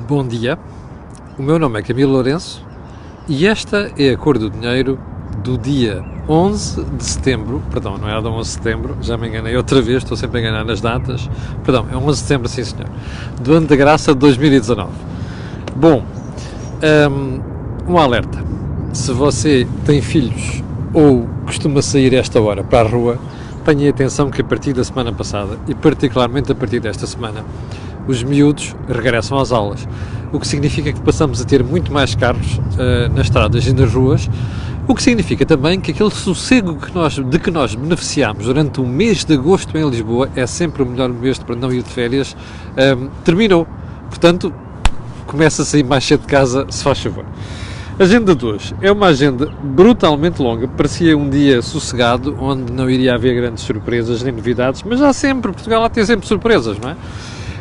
Bom dia, o meu nome é Camilo Lourenço e esta é a cor do dinheiro do dia 11 de setembro, perdão, não era do 11 de setembro, já me enganei outra vez, estou sempre a enganar nas datas, perdão, é 11 de setembro, sim senhor, do ano da graça de 2019. Bom, um alerta, se você tem filhos ou costuma sair a esta hora para a rua, tenha atenção que a partir da semana passada e particularmente a partir desta semana, os miúdos regressam às aulas, o que significa que passamos a ter muito mais carros nas estradas e nas ruas, o que significa também que aquele sossego de que nós beneficiámos durante o mês de agosto em Lisboa, é sempre o melhor mês para não ir de férias, terminou. Portanto, começa a sair mais cedo de casa, se faz favor. A agenda de hoje é uma agenda brutalmente longa, parecia um dia sossegado, onde não iria haver grandes surpresas nem novidades, mas há sempre, Portugal lá tem sempre surpresas, não é?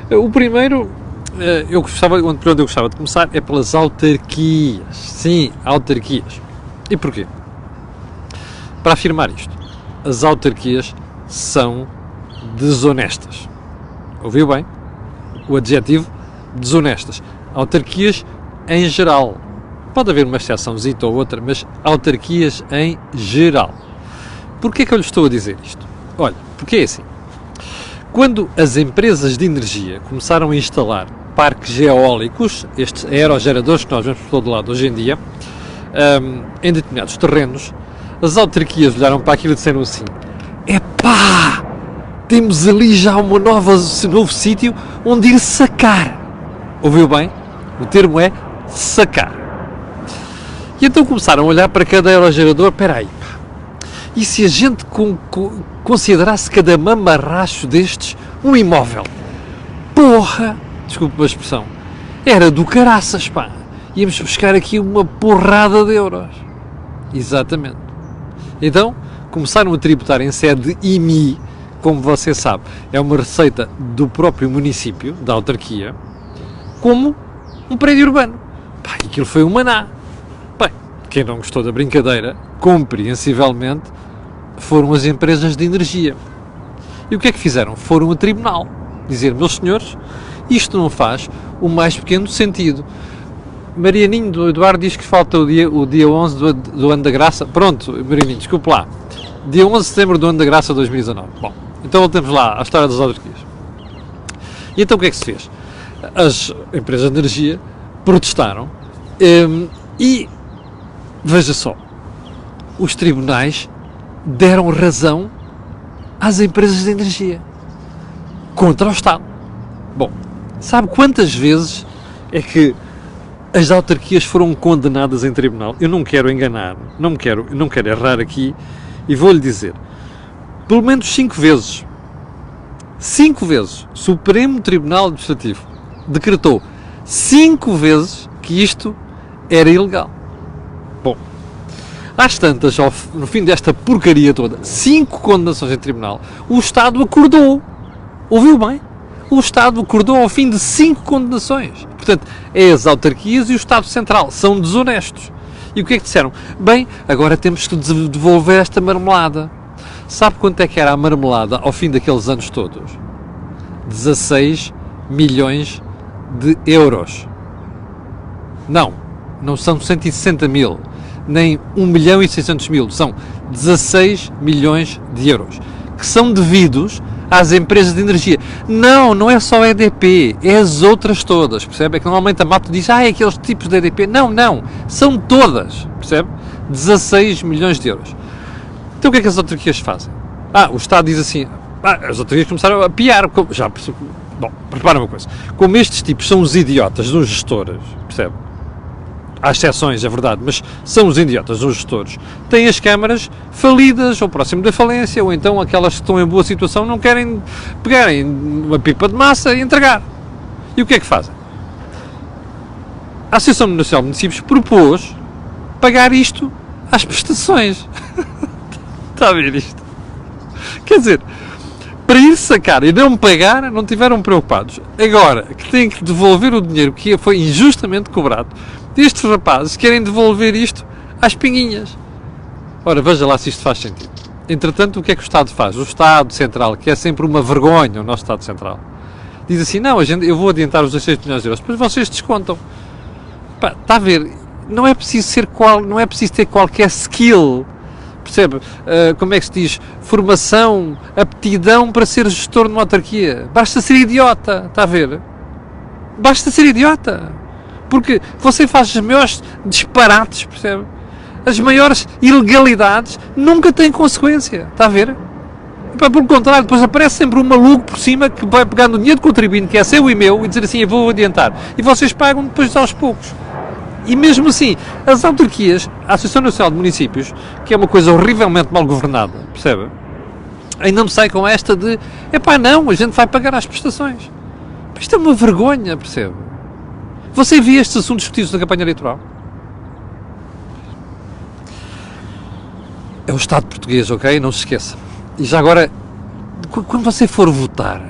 O primeiro, onde eu gostava de começar, é pelas autarquias. Sim, autarquias. E porquê? Para afirmar isto, as autarquias são desonestas. Ouviu bem? O adjetivo, desonestas. Autarquias em geral. Pode haver uma exceçãozita ou outra, mas autarquias em geral. Porquê que eu lhe estou a dizer isto? Olha, porque é assim. Quando as empresas de energia começaram a instalar parques eólicos, estes aerogeradores que nós vemos por todo lado hoje em dia, em determinados terrenos, as autarquias olharam para aquilo e disseram assim: epá, temos ali já um novo sítio onde ir sacar. Ouviu bem? O termo é sacar. E então começaram a olhar para cada aerogerador, espera aí, e se a gente considerasse cada mamarracho destes um imóvel? Porra! Desculpe a expressão. Era do caraças, pá. Íamos buscar aqui uma porrada de euros. Exatamente. Então, começaram a tributar em sede de IMI, como você sabe, é uma receita do próprio município, da autarquia, como um prédio urbano. Pá, aquilo foi um maná. Bem, quem não gostou da brincadeira, compreensivelmente, foram as empresas de energia. E o que é que fizeram? Foram a tribunal. Dizer, meus senhores, isto não faz o mais pequeno sentido. Marianinho do Eduardo diz que falta o dia 11 do ano da graça. Pronto, Marianinho, desculpe lá. Dia 11 de setembro do ano da graça de 2019. Bom, então voltemos lá à história das autarquias. E então o que é que se fez? As empresas de energia protestaram e, veja só, os tribunais deram razão às empresas de energia contra o Estado. Bom, sabe quantas vezes é que as autarquias foram condenadas em tribunal? Eu não quero enganar, não quero errar aqui e vou-lhe dizer, pelo menos 5 vezes. 5 vezes. Supremo Tribunal Administrativo decretou 5 vezes que isto era ilegal. Bom, às tantas, no fim desta porcaria toda, 5 condenações em tribunal, o Estado acordou. Ouviu bem? O Estado acordou ao fim de 5 condenações. Portanto, é as autarquias e o Estado Central. São desonestos. E o que é que disseram? Bem, agora temos que devolver esta marmelada. Sabe quanto é que era a marmelada ao fim daqueles anos todos? 16 milhões de euros. Não são 160 mil. Nem 1 milhão e 600 mil, são 16 milhões de euros, que são devidos às empresas de energia. Não é só a EDP, é as outras todas, percebe? É que normalmente a malta diz, é aqueles tipos de EDP. Não, são todas, percebe? 16 milhões de euros. Então o que é que as autarquias fazem? O Estado diz assim, as autarquias começaram a piar, bom, prepara uma coisa, como estes tipos são os idiotas dos gestores, percebe? Há exceções, é verdade, mas são os idiotas, os gestores. Têm as câmaras falidas, ou próximo da falência, ou então aquelas que estão em boa situação não querem pegarem uma pipa de massa e entregar. E o que é que fazem? A Associação Nacional de Municípios propôs pagar isto às prestações. Está a ver isto? Quer dizer, para ir sacar e não pagar, não tiveram preocupados. Agora, que têm que devolver o dinheiro que foi injustamente cobrado, estes rapazes querem devolver isto às pinguinhas. Ora, veja lá se isto faz sentido. Entretanto, o que é que o Estado faz? O Estado Central, que é sempre uma vergonha, o nosso Estado Central, Diz assim, não, eu vou adiantar os 16 milhões de euros, depois vocês descontam. Pá, está a ver, não é preciso ter qualquer skill, percebe? Como é que se diz? Formação, aptidão para ser gestor numa autarquia. Basta ser idiota, está a ver? Basta ser idiota. Porque você faz os maiores disparates, percebe? As maiores ilegalidades nunca têm consequência, está a ver? Pelo contrário, depois aparece sempre um maluco por cima que vai pegando o dinheiro do contribuinte, que é seu e meu, e dizer assim, eu vou adiantar. E vocês pagam depois aos poucos. E mesmo assim, as autarquias, a Associação Nacional de Municípios, que é uma coisa horrivelmente mal governada, percebe? Ainda me sai com esta de, não, a gente vai pagar as prestações. Isto é uma vergonha, percebe? Você via estes assuntos discutidos na campanha eleitoral? É o Estado português, ok? Não se esqueça. E já agora, quando você for votar,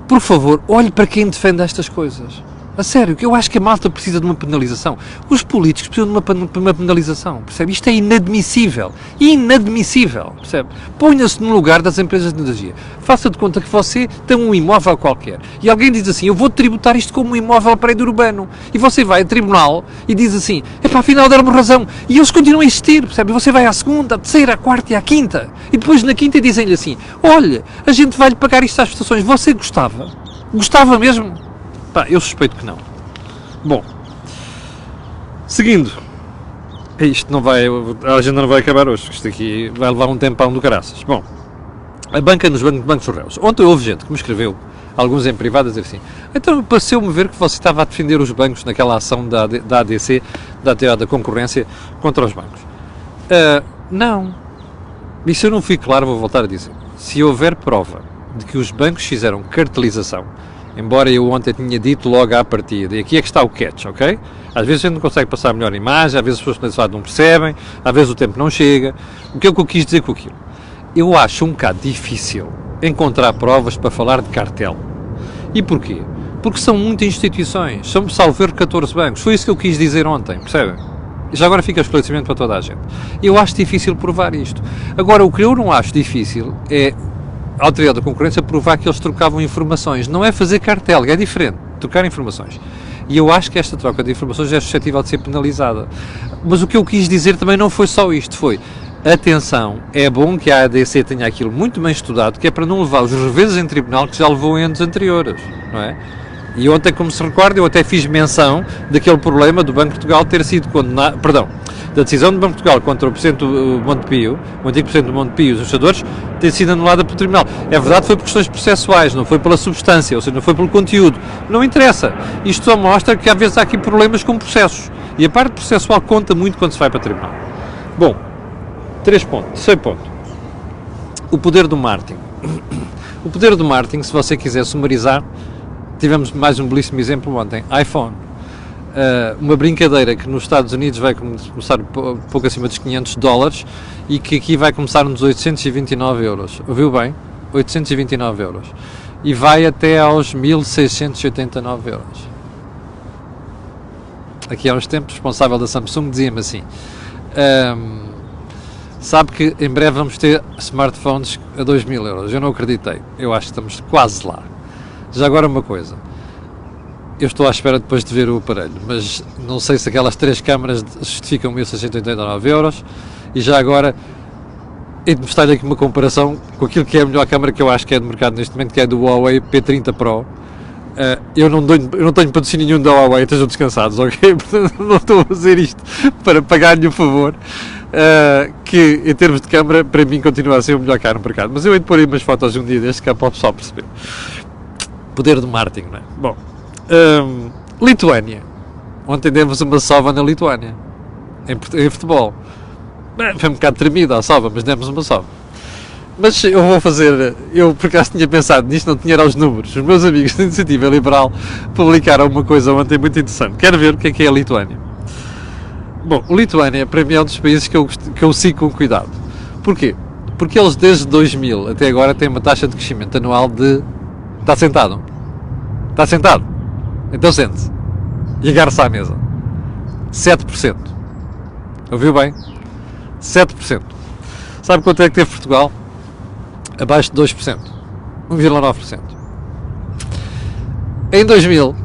por favor, olhe para quem defende estas coisas. A sério, que eu acho que a malta precisa de uma penalização. Os políticos precisam de uma penalização, percebe? Isto é inadmissível. Inadmissível, percebe? Ponha-se no lugar das empresas de energia. Faça de conta que você tem um imóvel qualquer. E alguém diz assim, eu vou tributar isto como um imóvel prédio urbano. E você vai a tribunal e diz assim, afinal deram-me razão. E eles continuam a existir, percebe? Você vai à segunda, à terceira, à quarta e à quinta. E depois na quinta dizem-lhe assim, olha, a gente vai-lhe pagar isto às prestações. Você gostava? Gostava mesmo? Eu suspeito que não. Bom, seguindo, isto não vai, a agenda não vai acabar hoje, isto aqui vai levar um tempão do caraças. Bom, a banca nos bancos dos réus. Ontem houve gente que me escreveu, alguns em privado, a dizer assim, então pareceu-me ver que você estava a defender os bancos naquela ação da ADC, da concorrência, contra os bancos. Não. E se eu não fui claro, vou voltar a dizer. Se houver prova de que os bancos fizeram cartelização, embora eu ontem tinha dito logo à partida, e aqui é que está o catch, ok? Às vezes a gente não consegue passar a melhor imagem, às vezes as pessoas do lado não percebem, às vezes o tempo não chega. O que é que eu quis dizer com aquilo? Eu acho um bocado difícil encontrar provas para falar de cartel. E porquê? Porque são muitas instituições, são, salvo erro, 14 bancos. Foi isso que eu quis dizer ontem, percebem? E já agora fica o esclarecimento para toda a gente. Eu acho difícil provar isto. Agora, o que eu não acho difícil é a Autoridade da Concorrência provar que eles trocavam informações. Não é fazer cartel, é diferente, trocar informações. E eu acho que esta troca de informações é suscetível de ser penalizada. Mas o que eu quis dizer também não foi só isto, foi, atenção, é bom que a ADC tenha aquilo muito bem estudado, que é para não levar os reveses em tribunal que já levou em anos anteriores, não é? E ontem, como se recorda, eu até fiz menção daquele problema do Banco de Portugal ter sido condenado, da decisão do Banco de Portugal contra o Presidente do Montepio, o antigo Presidente do Montepio e os ajustadores, ter sido anulada pelo Tribunal. É verdade, foi por questões processuais, não foi pela substância, ou seja, não foi pelo conteúdo. Não interessa. Isto só mostra que às vezes há aqui problemas com processos. E a parte processual conta muito quando se vai para o Tribunal. Bom, 3 pontos. Terceiro ponto. O poder do marketing. O poder do marketing, se você quiser sumarizar, tivemos mais um belíssimo exemplo ontem. iPhone. Uma brincadeira que nos Estados Unidos vai começar pouco acima dos $500 e que aqui vai começar nos 829 euros. Ouviu bem? 829 euros. E vai até aos 1689 euros. Aqui há uns tempos, o responsável da Samsung dizia-me assim, sabe que em breve vamos ter smartphones a 2000 euros. Eu não acreditei. Eu acho que estamos quase lá. Já agora uma coisa. Eu estou à espera depois de ver o aparelho, mas não sei se aquelas 3 câmaras justificam 1689 euros. E já agora, hei de mostrar-lhe aqui uma comparação com aquilo que é a melhor câmara que eu acho que é de mercado neste momento, que é do Huawei P30 Pro. Eu não tenho patrocínio nenhum da Huawei, estejam descansados, ok? Portanto, não estou a fazer isto para pagar-lhe o favor. Que em termos de câmara, para mim, continua a ser o melhor carro no mercado. Mas eu hei de pôr aí umas fotos de um dia deste, que é para o pessoal perceber. Poder do marketing, não é? Bom. Lituânia. Ontem demos uma sova na Lituânia em futebol. Foi um bocado tremida a sova, mas demos uma sova. Mas eu vou fazer, eu por acaso tinha pensado nisto, não tinha era os números. Os meus amigos da Iniciativa Liberal publicaram uma coisa ontem muito interessante. Quero ver o que é a Lituânia. Bom, a Lituânia para mim é um dos países que eu sigo com cuidado. Porquê? Porque eles desde 2000 até agora têm uma taxa de crescimento anual de... Está sentado? Está sentado? Então sente-se e agarre-se à mesa. 7%. Ouviu bem? 7%. Sabe quanto é que teve Portugal? Abaixo de 2%. 1,9%. Em 2000,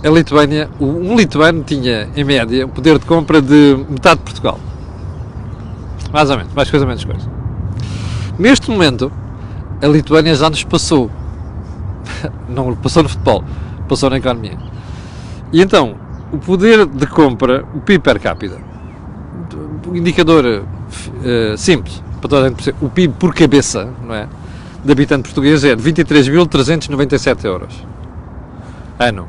a Lituânia, um lituano tinha, em média, o poder de compra de metade de Portugal. Mais ou menos, mais coisa, menos coisa. Neste momento, a Lituânia já nos passou. Não passou no futebol, passou na economia. E então, o poder de compra, o PIB per capita, o indicador simples, para toda a gente perceber, o PIB por cabeça, não é? De habitante português é de 23.397 euros. Ano.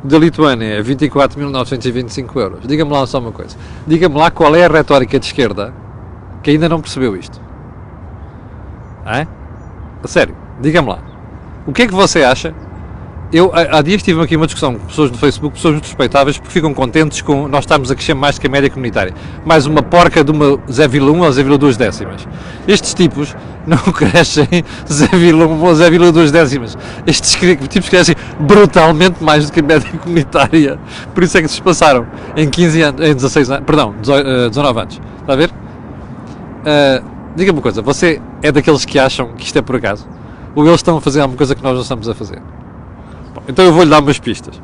Da Lituânia é 24.925 euros. Diga-me lá só uma coisa. Diga-me lá qual é a retórica de esquerda que ainda não percebeu isto. É? A sério, diga-me lá. O que é que você acha? Eu, há dias tive aqui uma discussão com pessoas do Facebook, pessoas muito respeitáveis, porque ficam contentes com nós estarmos a crescer mais que a média comunitária. Mais uma porca de uma 0,1 ou 0,2 décimas. Estes tipos não crescem 0,1 ou 0,2 décimas. Estes tipos crescem brutalmente mais do que a média comunitária. Por isso é que se passaram em 15 anos, em 16 anos, perdão, 19 anos. Está a ver? Diga-me uma coisa, você é daqueles que acham que isto é por acaso? Ou eles estão a fazer alguma coisa que nós não estamos a fazer? Bom, então eu vou-lhe dar umas pistas.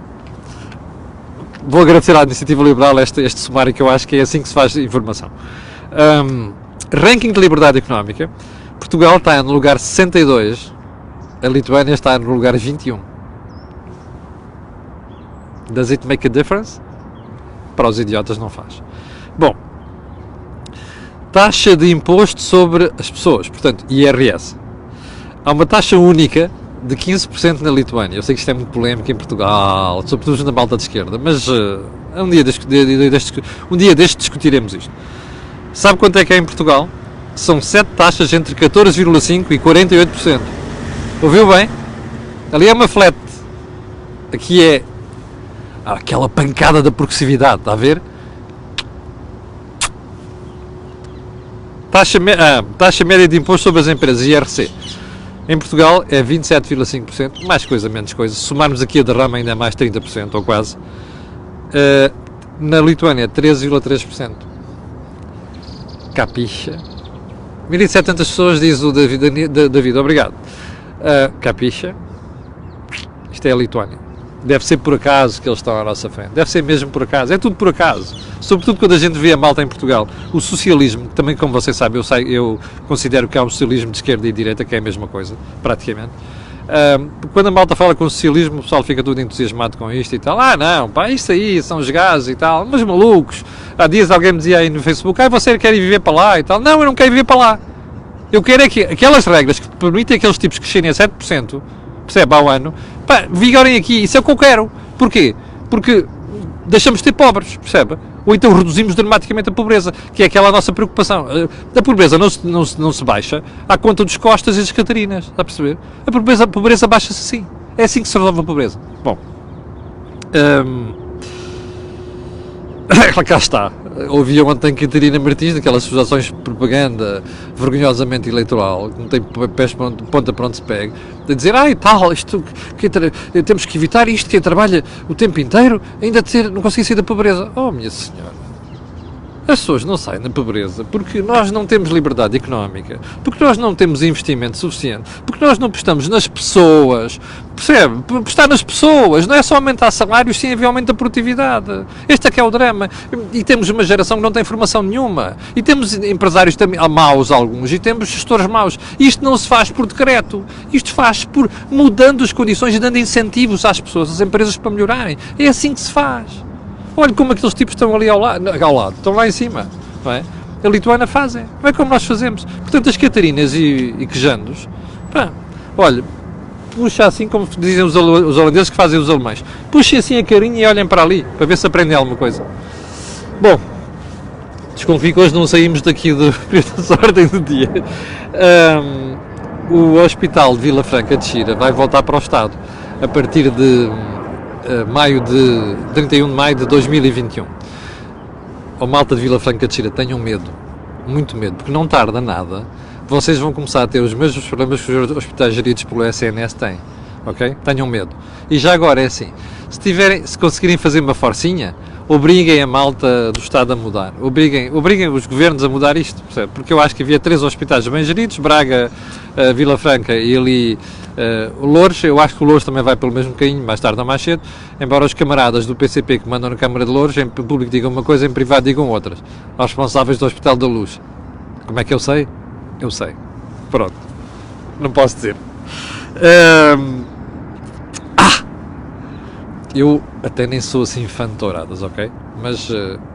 Vou agradecer à Iniciativa Liberal este sumário, que eu acho que é assim que se faz informação. Ranking de liberdade económica, Portugal está no lugar 62, a Lituânia está no lugar 21. Does it make a difference? Para os idiotas não faz. Bom, taxa de imposto sobre as pessoas, portanto, IRS. Há uma taxa única de 15% na Lituânia. Eu sei que isto é muito polémico em Portugal, sobretudo na malta de esquerda, mas um dia deste discutiremos isto. Sabe quanto é que é em Portugal? São 7 taxas entre 14,5% e 48%. Ouviu bem? Ali é uma flat. Aqui é aquela pancada da progressividade, está a ver? Taxa média de imposto sobre as empresas, IRC. Em Portugal é 27,5%, mais coisa, menos coisa. Se somarmos aqui a derrama ainda é mais 30%, ou quase. Na Lituânia, 13,3%. Capixa. 1.700 pessoas, diz o David, obrigado. Capixa. Isto é a Lituânia. Deve ser por acaso que eles estão à nossa frente. Deve ser mesmo por acaso. É tudo por acaso. Sobretudo quando a gente vê a malta em Portugal. O socialismo, também como vocês sabem, eu considero que há um socialismo de esquerda e de direita, que é a mesma coisa, praticamente. Quando a malta fala com o socialismo, o pessoal fica tudo entusiasmado com isto e tal. Não, pá, isto aí são os gajos e tal. Mas malucos. Há dias alguém me dizia aí no Facebook, você quer ir viver para lá e tal. Não, eu não quero viver para lá. Eu quero é que aquelas regras que permitem aqueles tipos crescerem a 7%, percebe, ao ano, pá, vigorem aqui, isso é o que eu quero. Porquê? Porque deixamos de ter pobres, percebe? Ou então reduzimos dramaticamente a pobreza, que é aquela nossa preocupação. A pobreza não se baixa à conta dos Costas e das Catarinas, está a perceber? A pobreza baixa-se assim. É assim que se resolve a pobreza. Bom, cá está. Ouvi ontem Catarina Martins, daquelas associações de propaganda vergonhosamente eleitoral, que não tem pés ponta para onde se pega, a dizer, tal, isto, temos que evitar isto, quem trabalha o tempo inteiro, ainda não consegue sair da pobreza. Oh, minha senhora, as pessoas não saem da pobreza porque nós não temos liberdade económica, porque nós não temos investimento suficiente, porque nós não apostamos nas pessoas, percebe? Apostar nas pessoas, não é só aumentar salários, sim haver aumento da produtividade. Este é que é o drama. E temos uma geração que não tem formação nenhuma. E temos empresários também maus, alguns, e temos gestores maus. Isto não se faz por decreto. Isto faz por mudando as condições e dando incentivos às pessoas, às empresas para melhorarem. É assim que se faz. Olha como aqueles tipos estão ali ao lado, estão lá em cima, não é? A Lituânia fazem, não é como nós fazemos. Portanto, as Catarinas e Quejandos, pá, olha, puxa assim, como dizem os holandeses que fazem os alemães, puxem assim a carinha e olhem para ali, para ver se aprendem alguma coisa. Bom, desconfio que hoje não saímos daqui da ordem do dia. O Hospital de Vila Franca de Xira vai voltar para o Estado a partir de 31 de maio de 2021. O malta de Vila Franca de Xira, tenham medo, muito medo, porque não tarda nada, vocês vão começar a ter os mesmos problemas que os hospitais geridos pelo SNS têm, ok? Tenham medo. E já agora é assim, se conseguirem fazer uma forcinha, obriguem a malta do Estado a mudar, obriguem os governos a mudar isto, percebe? Porque eu acho que havia 3 hospitais bem geridos, Braga, Vila Franca e ali Loures. Eu acho que o Loures também vai pelo mesmo caminho, mais tarde ou mais cedo, embora os camaradas do PCP que mandam na Câmara de Loures, em público digam uma coisa, em privado digam outras, aos responsáveis do Hospital da Luz. Como é que eu sei? Eu sei. Pronto. Não posso dizer. Eu até nem sou assim fã de touradas, ok? Mas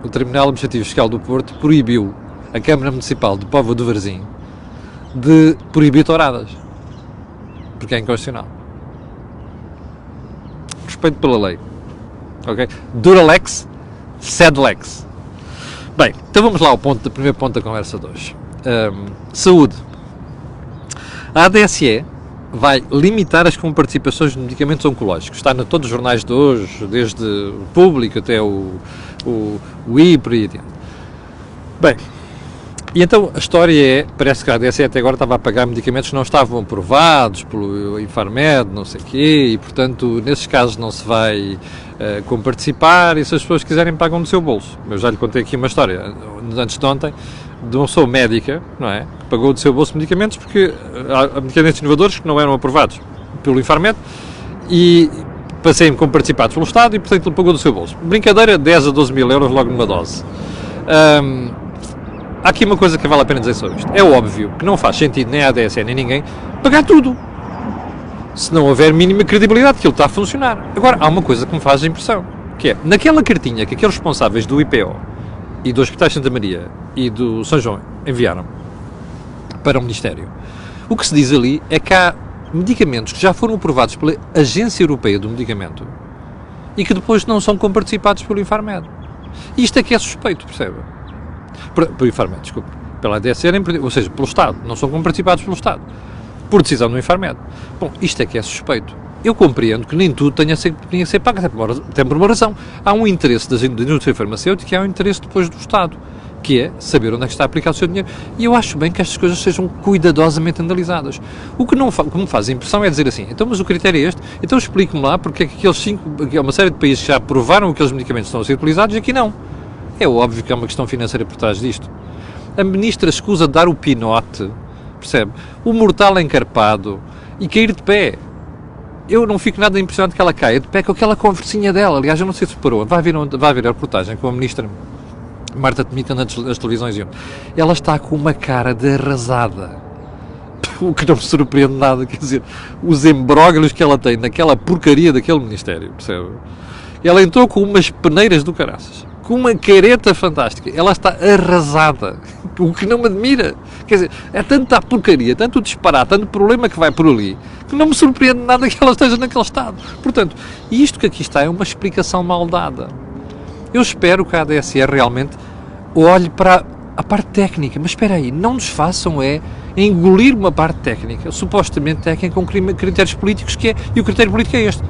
o Tribunal Administrativo Fiscal do Porto proibiu a Câmara Municipal de Póvoa do Varzim de proibir touradas. Porque é inconstitucional. Respeito pela lei. Ok? Duralex, sed lex. Bem, então vamos lá ao primeiro ponto da conversa de hoje. Saúde. A ADSE vai limitar as comparticipações de medicamentos oncológicos. Está em todos os jornais de hoje, desde o Público até o IPRO e adiante. Bem, e então a história parece que a ADSE até agora estava a pagar medicamentos que não estavam aprovados pelo Infarmed, não sei o quê, e portanto nesses casos não se vai comparticipar, e se as pessoas quiserem pagam do seu bolso. Eu já lhe contei aqui uma história, antes de ontem, de uma pessoa médica, não é? Que pagou do seu bolso medicamentos porque há medicamentos inovadores que não eram aprovados pelo Infarmed e passei-me como participados pelo Estado e portanto ele pagou do seu bolso. Brincadeira, 10 a 12 mil euros logo numa dose. Há aqui uma coisa que vale a pena dizer sobre isto. É óbvio que não faz sentido nem a ADSE nem ninguém pagar tudo, se não houver mínima credibilidade que ele está a funcionar. Agora, há uma coisa que me faz impressão, que é, naquela cartinha que aqueles responsáveis do IPO e do Hospital de Santa Maria e do São João enviaram para o Ministério, o que se diz ali é que há medicamentos que já foram aprovados pela Agência Europeia do Medicamento e que depois não são comparticipados pelo Infarmed. Isto é que é suspeito, percebe? Pelo Infarmed, desculpe. Pela ADSE, ou seja, pelo Estado. Não são comparticipados pelo Estado. Por decisão do Infarmed. Bom, isto é que é suspeito. Eu compreendo que nem tudo tenha que ser pago, até por uma razão. Há um interesse da indústria farmacêutica e há um interesse depois do Estado, que é saber onde é que está a aplicar o seu dinheiro. E eu acho bem que estas coisas sejam cuidadosamente analisadas. O que me faz impressão é dizer assim, então, mas o critério é este, então explique-me lá porque é que há uma série de países que já aprovaram que aqueles medicamentos estão a ser utilizados e aqui não. É óbvio que há uma questão financeira por trás disto. A ministra escusa de dar o pinote, percebe? O mortal encarpado e cair de pé. Eu não fico nada impressionado que ela caia de pé com aquela conversinha dela. Aliás, eu não sei se parou. Vai ver a reportagem com a ministra Marta Temica nas televisões. Ela está com uma cara de arrasada. O que não me surpreende nada. Quer dizer, os embróglios que ela tem naquela porcaria daquele ministério, percebe? Ela entrou com umas peneiras do caraças. Com uma careta fantástica. Ela está arrasada. O que não me admira. Quer dizer, é tanta porcaria, tanto disparate, tanto problema que vai por ali, que não me surpreende nada que ela esteja naquele estado. Portanto, isto que aqui está é uma explicação mal dada. Eu espero que a ADSE realmente olhe para a parte técnica. Mas espera aí, não nos façam engolir uma parte técnica, supostamente técnica com critérios políticos, e o critério político é este.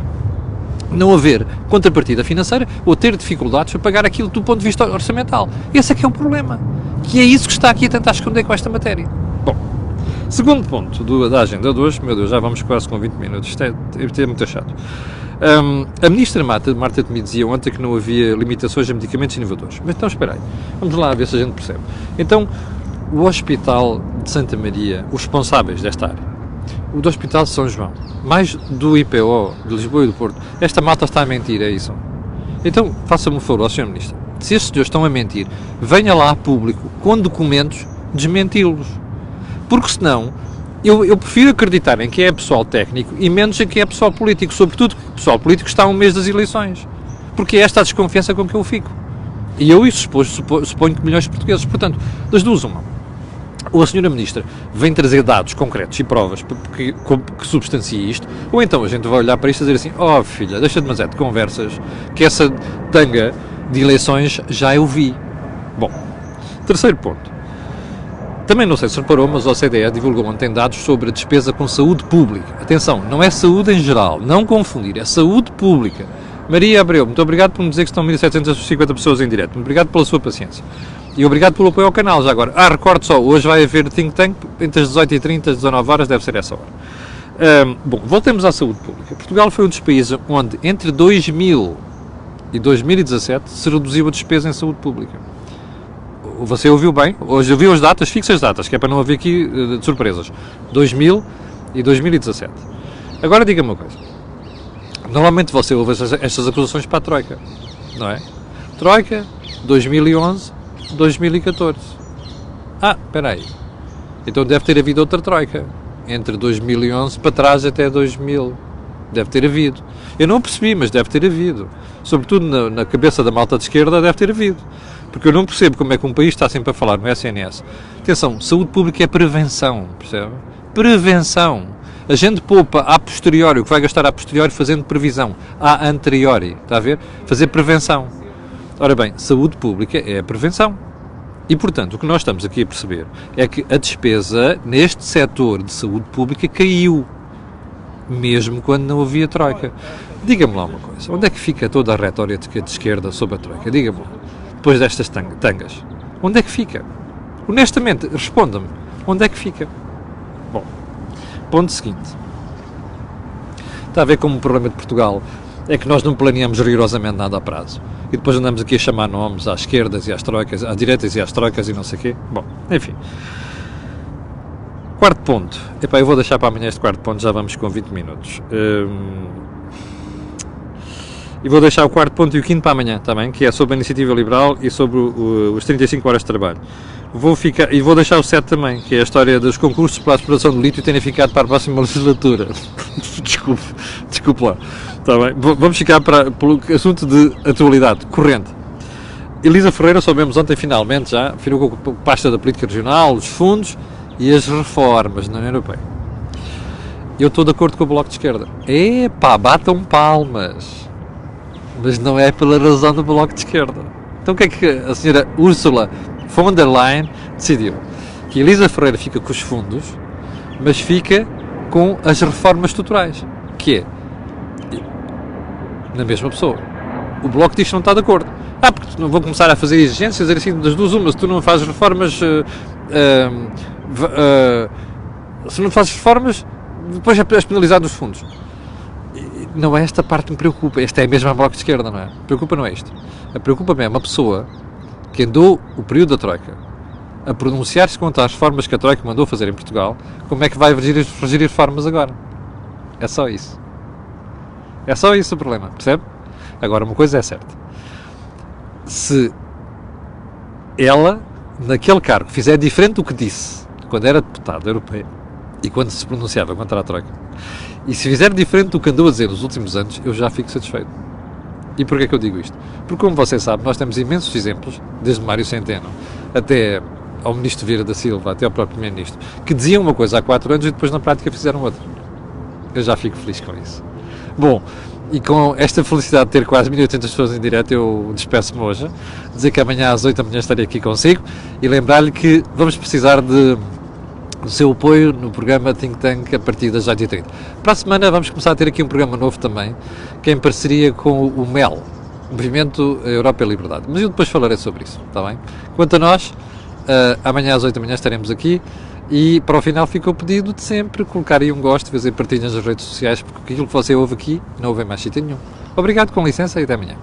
Não haver contrapartida financeira ou ter dificuldades para pagar aquilo do ponto de vista orçamental. Esse é que é o problema. Que é isso que está aqui a tentar esconder com esta matéria. Bom, segundo ponto da agenda de hoje, meu Deus, já vamos quase com 20 minutos, isto é muito chato. A ministra Marta Temido dizia ontem que não havia limitações a medicamentos inovadores. Mas então, espera aí, vamos lá ver se a gente percebe. Então, o Hospital de Santa Maria, os responsáveis desta área, o do Hospital de São João, mais do IPO de Lisboa e do Porto, esta malta está a mentir, é isso? Então, faça-me um favor, Sr. Ministro, se estes senhores estão a mentir, venha lá a público, com documentos, desmenti-los. Porque senão, eu prefiro acreditar em que é pessoal técnico e menos em que é pessoal político, sobretudo que o pessoal político está a um mês das eleições. Porque é esta a desconfiança com que eu fico. E eu isso suponho que milhões de portugueses. Portanto, das duas, uma. Ou a senhora Ministra vem trazer dados concretos e provas que substanciem isto, ou então a gente vai olhar para isto e dizer assim, oh filha, deixa demasiado de conversas, que essa tanga de eleições já eu vi. Bom, terceiro ponto. Também não sei se reparou, mas a OCDE divulgou ontem dados sobre a despesa com saúde pública. Atenção, não é saúde em geral, não confundir, é saúde pública. Maria Abreu, muito obrigado por me dizer que estão 1.750 pessoas em direto, muito obrigado pela sua paciência. E obrigado pelo apoio ao canal, já agora. Recordo só, hoje vai haver think tank entre as 18h30 e as 19 horas, deve ser essa hora. Bom, voltemos à saúde pública. Portugal foi um dos países onde, entre 2000 e 2017 se reduziu a despesa em saúde pública. Você ouviu bem? Hoje ouviu as datas, fixa as datas, que é para não haver aqui de surpresas. 2000 e 2017. Agora diga-me uma coisa. Normalmente você ouve estas acusações para a Troika, não é? Troika, 2011, 2014. Espera aí. Então deve ter havido outra Troika. Entre 2011 para trás até 2000. Deve ter havido. Eu não percebi, mas deve ter havido. Sobretudo na cabeça da malta de esquerda deve ter havido. Porque eu não percebo como é que um país está sempre a falar no SNS. Atenção, saúde pública é prevenção, percebe? Prevenção. A gente poupa a posteriori, o que vai gastar a posteriori fazendo previsão. A anteriori, está a ver? Fazer prevenção. Ora bem, saúde pública é a prevenção. E, portanto, o que nós estamos aqui a perceber é que a despesa neste setor de saúde pública caiu. Mesmo quando não havia Troika. Diga-me lá uma coisa. Onde é que fica toda a retórica de esquerda sobre a Troika? Diga-me lá. Depois destas tangas. Onde é que fica? Honestamente, responda-me. Onde é que fica? Bom, ponto seguinte. Está a ver como o problema de Portugal é que nós não planeamos rigorosamente nada a prazo. E depois andamos aqui a chamar nomes às esquerdas e às troicas, às direitas e às troicas e não sei o quê. Bom, enfim. Quarto ponto. Epá, eu vou deixar para amanhã este quarto ponto, já vamos com 20 minutos. E vou deixar o quarto ponto e o quinto para amanhã, está bem? Que é sobre a iniciativa liberal e sobre os 35 horas de trabalho. Vou deixar o 7 também, que é a história dos concursos para a exploração do lítio terem ficado para a próxima legislatura. Desculpe lá. Está bem? Vamos ficar pelo assunto de atualidade, corrente. Elisa Ferreira, soubemos ontem finalmente já, firmou com a pasta da política regional, os fundos e as reformas na União Europeia. Eu estou de acordo com o Bloco de Esquerda. Batam palmas. Mas não é pela razão do Bloco de Esquerda. Então o que é que a senhora Ursula von der Leyen decidiu? Que Elisa Ferreira fica com os fundos, mas fica com as reformas estruturais. Que é na mesma pessoa. O Bloco diz que não está de acordo. Porque não vão começar a fazer exigências, dizer assim, das duas umas, se tu não fazes reformas, se não fazes reformas, depois és penalizado nos fundos. Não é esta parte que me preocupa, esta é a mesma Bloco de Esquerda, não é? Preocupa não é isto. A preocupa-me é uma pessoa que andou o período da Troika a pronunciar-se contra as reformas que a Troika mandou fazer em Portugal, como é que vai regir reformas agora? É só isso. É só isso o problema, percebe? Agora, uma coisa é certa. Se ela, naquele cargo, fizer diferente do que disse quando era deputada europeia e quando se pronunciava contra a Troika, e se fizer diferente do que andou a dizer nos últimos anos, eu já fico satisfeito. E porquê é que eu digo isto? Porque, como você sabe, nós temos imensos exemplos, desde Mário Centeno até ao Ministro Vieira da Silva, até ao próprio Primeiro-Ministro, que diziam uma coisa há 4 anos e depois na prática fizeram outra. Eu já fico feliz com isso. Bom, e com esta felicidade de ter quase 1800 pessoas em direto, eu despeço-me hoje. Dizer que amanhã às 8 da manhã estarei aqui consigo e lembrar-lhe que vamos precisar do seu apoio no programa Think Tank a partir das 8h30. Para a semana vamos começar a ter aqui um programa novo também, que é em parceria com o MEL, Movimento Europa e Liberdade. Mas eu depois falarei sobre isso, está bem? Quanto a nós, amanhã às 8 da manhã estaremos aqui. E para o final fica o pedido de sempre colocar aí um gosto, fazer partilhas nas redes sociais, porque aquilo que você ouve aqui não ouve em mais sítio nenhum. Obrigado, com licença e até amanhã.